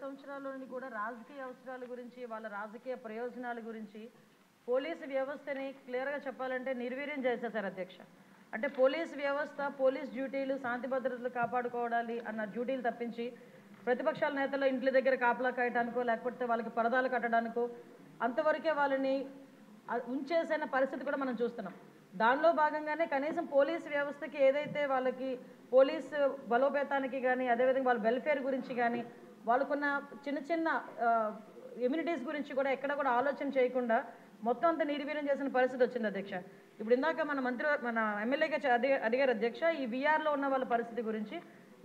సంవత్సరాల్లోని కూడా రాజకీయ అవసరాల గురించి, వాళ్ళ రాజకీయ ప్రయోజనాల గురించి పోలీసు వ్యవస్థని క్లియర్‌గా చెప్పాలంటే నిర్వీర్యం చేసేశారు అధ్యక్ష. అంటే పోలీసు వ్యవస్థ, పోలీస్ డ్యూటీలు శాంతి భద్రతలు కాపాడుకోవాలి అన్న డ్యూటీలు తప్పించి ప్రతిపక్షాల నేతలు ఇంట్ల దగ్గర కాపలా కాయడానికో లేకపోతే వాళ్ళకి పరదాలు కట్టడానికో అంతవరకే వాళ్ళని ఉంచేసిన పరిస్థితి కూడా మనం చూస్తున్నాం. దానిలో భాగంగానే కనీసం పోలీసు వ్యవస్థకి ఏదైతే వాళ్ళకి పోలీసు బలోపేతానికి కానీ అదేవిధంగా వాళ్ళ వెల్ఫేర్ గురించి కానీ వాళ్ళకున్న చిన్న చిన్న ఇమ్యూనిటీస్ గురించి కూడా ఎక్కడ కూడా ఆలోచన చేయకుండా మొత్తం అంతా నిర్వీర్యం చేసిన పరిస్థితి వచ్చింది అధ్యక్ష. ఇప్పుడు ఇందాక మన ఎమ్మెల్యేగా అడిగారు అధ్యక్ష, ఈ వీఆర్లో ఉన్న వాళ్ళ పరిస్థితి గురించి.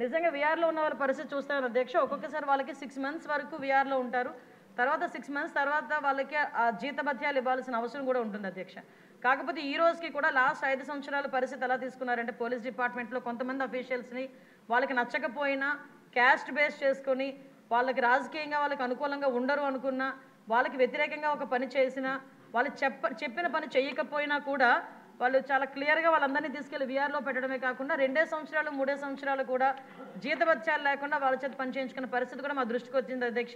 నిజంగా వీఆర్లో ఉన్న వాళ్ళ పరిస్థితి చూస్తాను అధ్యక్ష, ఒక్కొక్కసారి వాళ్ళకి 6 months వరకు వీఆర్లో ఉంటారు. తర్వాత 6 months తర్వాత వాళ్ళకి ఆ జీతభత్యాలు ఇవ్వాల్సిన అవసరం కూడా ఉంటుంది అధ్యక్ష. కాకపోతే ఈ రోజుకి కూడా లాస్ట్ 5 సంవత్సరాల పరిస్థితి ఎలా తీసుకున్నారంటే పోలీస్ డిపార్ట్మెంట్లో కొంతమంది అఫీషియల్స్ని వాళ్ళకి నచ్చకపోయినా క్యాస్ట్ బేస్ చేసుకొని వాళ్ళకి రాజకీయంగా వాళ్ళకి అనుకూలంగా ఉండరు అనుకున్నా, వాళ్ళకి వ్యతిరేకంగా ఒక పని చేసినా, వాళ్ళు చెప్పిన పని చేయకపోయినా కూడా వాళ్ళు చాలా క్లియర్గా వాళ్ళందరినీ తీసుకెళ్లి వీఆర్లో పెట్టడమే కాకుండా 2 సంవత్సరాలు 3 సంవత్సరాలు కూడా జీతభత్యాలు లేకుండా వాళ్ళ చేత పని చేయించుకున్న పరిస్థితి కూడా మా దృష్టికి వచ్చింది అధ్యక్ష.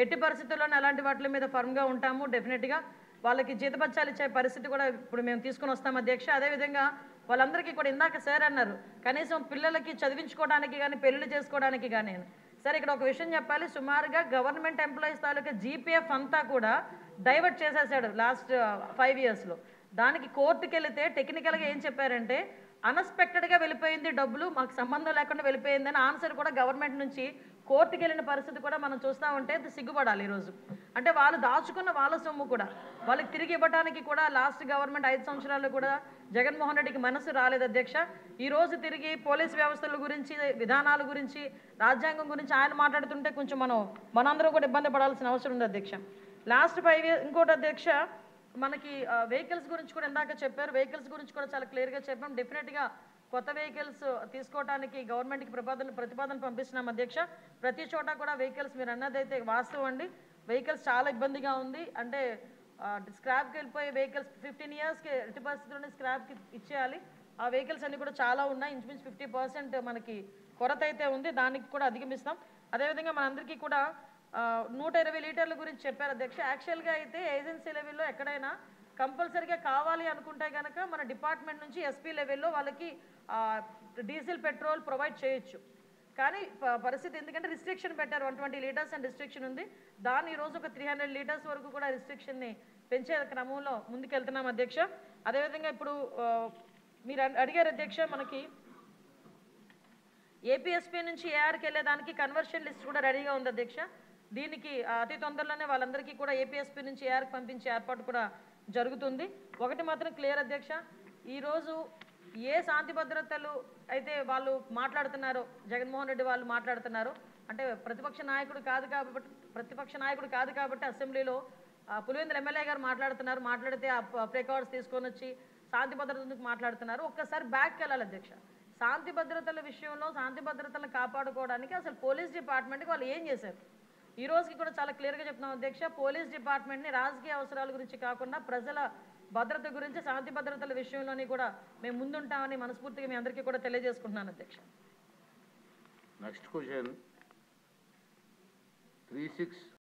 ఎట్టి పరిస్థితుల్లోనే అలాంటి వాటి మీద ఫర్మ్గా ఉంటాము. డెఫినెట్గా వాళ్ళకి జీతభత్యాలు ఇచ్చే పరిస్థితి కూడా ఇప్పుడు మేము తీసుకుని వస్తాం అధ్యక్ష. అదేవిధంగా వాళ్ళందరికీ కూడా ఇందాక సార్ అన్నారు కనీసం పిల్లలకి చదివించుకోవడానికి కానీ పెళ్లిళ్ళు చేసుకోవడానికి కానీ. సార్ ఇక్కడ ఒక విషయం చెప్పాలి, సుమారుగా గవర్నమెంట్ ఎంప్లాయీస్ తాలూకా జీపీఎఫ్ అంతా కూడా డైవర్ట్ చేసేసాడు లాస్ట్ 5 yearsలో. దానికి కోర్టుకి వెళితే టెక్నికల్గా ఏం చెప్పారంటే అన్ఎక్స్పెక్టెడ్గా వెళ్ళిపోయింది డబ్బులు, మాకు సంబంధం లేకుండా వెళ్ళిపోయిందని ఆన్సర్ కూడా గవర్నమెంట్ నుంచి కోర్టుకి వెళ్ళిన పరిస్థితి కూడా మనం చూస్తూ ఉంటే సిగ్గుపడాలి ఈరోజు. అంటే వాళ్ళు దాచుకున్న వాళ్ళ సొమ్ము కూడా వాళ్ళకి తిరిగి ఇవ్వడానికి కూడా లాస్ట్ గవర్నమెంట్ 5 సంవత్సరాలు కూడా జగన్మోహన్ రెడ్డికి మనసు రాలేదు అధ్యక్ష. ఈరోజు తిరిగి పోలీస్ వ్యవస్థల గురించి, విధానాల గురించి, రాజ్యాంగం గురించి ఆయన మాట్లాడుతుంటే కొంచెం మనందరం కూడా ఇబ్బంది పడాల్సిన అవసరం ఉంది అధ్యక్ష. లాస్ట్ 5 years ఇంకోటి అధ్యక్ష, మనకి వెహికల్స్ గురించి కూడా ఇందాక చెప్పారు. వెహికల్స్ గురించి కూడా చాలా క్లియర్గా చెప్పాం. డెఫినెట్గా కొత్త వెహికల్స్ తీసుకోవడానికి గవర్నమెంట్కి ప్రతిపాదన పంపిస్తున్నాం అధ్యక్ష. ప్రతి చోట కూడా వెహికల్స్ మీరు అన్నదైతే వాస్తవం అండి, వెహికల్స్ చాలా ఇబ్బందిగా ఉంది. అంటే స్క్రాప్కి వెళ్ళిపోయే వెహికల్స్ 15 yearsకి ఎట్టి పరిస్థితుల్లోనే స్క్రాప్కి ఇచ్చేయాలి. ఆ వెహికల్స్ అన్నీ కూడా చాలా ఉన్నాయి. ఇంచుమించు 50% మనకి కొరత అయితే ఉంది, దానికి కూడా అధిగమిస్తాం. అదేవిధంగా మనందరికీ కూడా 120 లీటర్ల గురించి చెప్పారు అధ్యక్ష. యాక్చువల్గా అయితే ఏజెన్సీ లెవెల్లో ఎక్కడైనా కంపల్సరీగా కావాలి అనుకుంటే కనుక మన డిపార్ట్మెంట్ నుంచి ఎస్పీ లెవెల్లో వాళ్ళకి డీజిల్ పెట్రోల్ ప్రొవైడ్ చేయొచ్చు. కానీ పరిస్థితి ఎందుకంటే రిస్ట్రిక్షన్ పెట్టారు, 120 liters అని రిస్ట్రిక్షన్ ఉంది. దాన్ని ఈరోజు ఒక 300 liters వరకు కూడా రిస్ట్రిక్షన్ని పెంచే క్రమంలో ముందుకెళ్తున్నాం అధ్యక్ష. అదేవిధంగా ఇప్పుడు మీరు అడిగారు అధ్యక్ష, మనకి ఏపీఎస్పీ నుంచి ఏఆర్కి వెళ్ళేదానికి కన్వర్షన్ లిస్ట్ కూడా రెడీగా ఉంది అధ్యక్ష. దీనికి అతి తొందరలోనే వాళ్ళందరికీ కూడా ఏపీఎస్పీ నుంచి ఏఆర్కి పంపించే ఏర్పాటు కూడా జరుగుతుంది. ఒకటి మాత్రం క్లియర్ అధ్యక్ష, ఈరోజు ఏ శాంతి భద్రతలు అయితే వాళ్ళు మాట్లాడుతున్నారో, జగన్మోహన్ రెడ్డి వాళ్ళు మాట్లాడుతున్నారో, అంటే ప్రతిపక్ష నాయకుడు కాదు కాబట్టి అసెంబ్లీలో పులివెందుల ఎమ్మెల్యే గారు మాట్లాడితే ఆ ప్రికాషన్స్ తీసుకొని వచ్చి శాంతి భద్రతలకు మాట్లాడుతున్నారు. ఒక్కసారి బ్యాక్కి వెళ్ళాలి అధ్యక్ష. శాంతి భద్రతల విషయంలో శాంతి భద్రతలను కాపాడుకోవడానికి అసలు పోలీస్ డిపార్ట్మెంట్కి వాళ్ళు ఏం చేశారు ఈ రోజుకి కూడా చాలా క్లియర్గా చెప్తున్నాం అధ్యక్ష. పోలీస్ డిపార్ట్మెంట్ని రాజకీయ అవసరాల గురించి కాకుండా ప్రజల భద్రత గురించి, శాంతి భద్రతల విషయంలోని కూడా మేము ముందుంటామని మనస్ఫూర్తిగా మీ అందరికీ కూడా తెలియజేసుకుంటున్నాను అధ్యక్ష. Next question 36